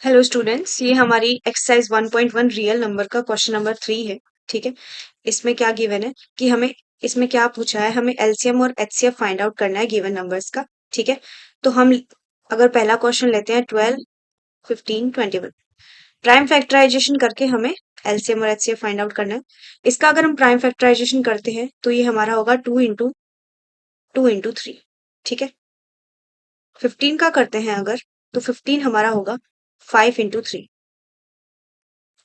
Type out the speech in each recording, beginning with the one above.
Hello students, ये हमारी exercise 1.1 real number का क्वेश्चन नंबर 3 है। ठीक है। इसमें क्या गिवन है कि हमें इसमें क्या पूछा है, हमें एलसीएम और एचसीएफ फाइंड आउट करना है गिवन नंबर्स का। ठीक है। तो हम अगर पहला क्वेश्चन लेते हैं 12, 15, 21, प्राइम फैक्टराइजेशन करके हमें एलसीएम और एचसीएफ फाइंड आउट करना है। इसका अगर हम प्राइम फैक्टराइजेशन करते हैं तो ये हमारा होगा 2 इंटू 3। ठीक है। 15 का करते हैं अगर, तो 15 हमारा होगा 5 इंटू 3।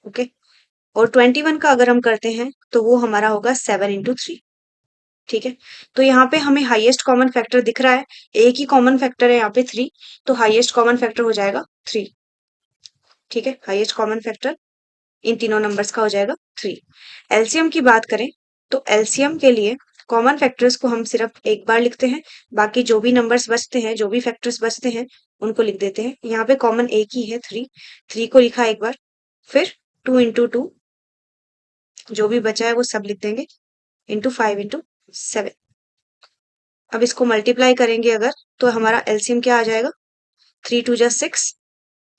ओके। और 21 का अगर हम करते हैं तो वो हमारा होगा 7 इंटू 3। ठीक है। तो यहाँ पे हमें हाईएस्ट कॉमन फैक्टर दिख रहा है, एक ही कॉमन फैक्टर है यहाँ पे 3, तो हाईएस्ट कॉमन फैक्टर हो जाएगा 3। ठीक है। हाईएस्ट कॉमन फैक्टर इन तीनों नंबर्स का हो जाएगा 3। एलसीएम की बात करें तो एलसीएम के लिए कॉमन फैक्टर्स को हम सिर्फ एक बार लिखते हैं, बाकी जो भी नंबर्स बचते हैं, जो भी फैक्टर्स बचते हैं उनको लिख देते हैं। यहाँ पे कॉमन एक ही है 3, 3 को लिखा एक बार, फिर 2 इंटू 2, जो भी बचा है वो सब लिख देंगे, इंटू 5 इंटू 7। अब इसको मल्टीप्लाई करेंगे अगर, तो हमारा एलसीएम क्या आ जाएगा, 3 2 जा 6,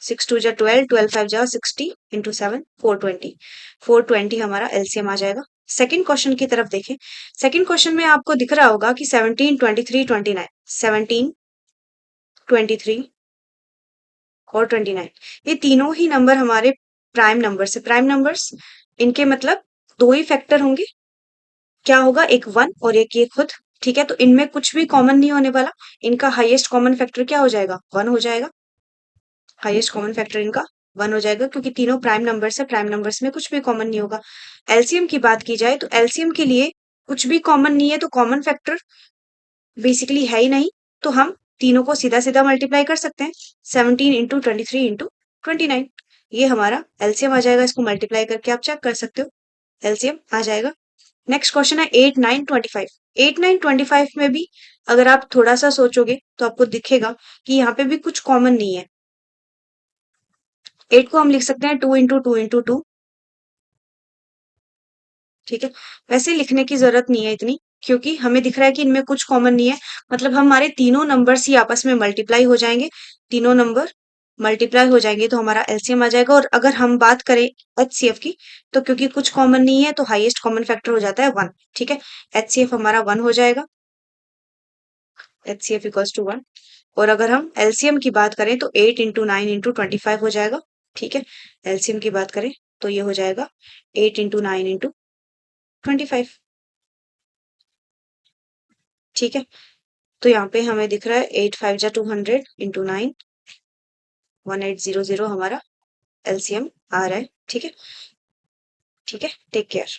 6 2 जा 12, 12 5 जा 60, इंटू 7 420। 420 हमारा एलसीएम आ जाएगा। सेकंड क्वेश्चन की तरफ देखें। सेकंड क्वेश्चन में आपको दिख रहा होगा कि 17, 23, 29, 17, 23 और 29, ये तीनों ही नंबर हमारे प्राइम नंबर्स है। प्राइम नंबर्स, इनके मतलब दो ही फैक्टर होंगे, क्या होगा, एक 1 और एक ये खुद। ठीक है। तो इनमें कुछ भी कॉमन नहीं होने वाला, इनका हाईएस्ट कॉमन फैक्टर क्या हो जाएगा, 1 हो जाएगा। हाईएस्ट कॉमन फैक्टर इनका 1 हो जाएगा, क्योंकि तीनों प्राइम नंबर्स है, प्राइम नंबर्स में कुछ भी कॉमन नहीं होगा। एलसीएम की बात की जाए तो एलसीएम के लिए कुछ भी कॉमन नहीं है, तो कॉमन फैक्टर बेसिकली है ही नहीं, तो हम तीनों को सीधा सीधा मल्टीप्लाई कर सकते हैं। 17 इंटू 23 इंटू 29, ये हमारा एलसीएम आ जाएगा। इसको मल्टीप्लाई करके आप चेक कर सकते हो, एलसीएम आ जाएगा। नेक्स्ट क्वेश्चन है 8 9 25। 8 9 25 में भी अगर आप थोड़ा सा सोचोगे तो आपको दिखेगा कि यहाँ पे भी कुछ कॉमन नहीं है। 8 को हम लिख सकते हैं 2 इंटू 2 इंटू 2। ठीक है। वैसे लिखने की जरूरत नहीं है इतनी, क्योंकि हमें दिख रहा है कि इनमें कुछ कॉमन नहीं है, मतलब हमारे तीनों नंबर्स ही आपस में मल्टीप्लाई हो जाएंगे। तीनों नंबर मल्टीप्लाई हो जाएंगे तो हमारा एलसीएम आ जाएगा। और अगर हम बात करें एचसीएफ की, तो क्योंकि कुछ कॉमन नहीं है तो हाईएस्ट कॉमन फैक्टर हो जाता है 1। ठीक है। एचसीएफ हमारा 1 हो जाएगा, एचसीएफ इक्वल्स टू 1। और अगर हम एलसीएम की बात करें तो 8 इंटू 9 इंटू 25 हो जाएगा। ठीक है। एलसीएम की बात करें तो ये हो जाएगा 8 इंटू 9 इंटू 25। ठीक है। तो यहाँ पे हमें दिख रहा है 8 5 जा 200 इंटू 9, 1800 हमारा एलसीएम आ रहा है। ठीक है। ठीक है। Take care.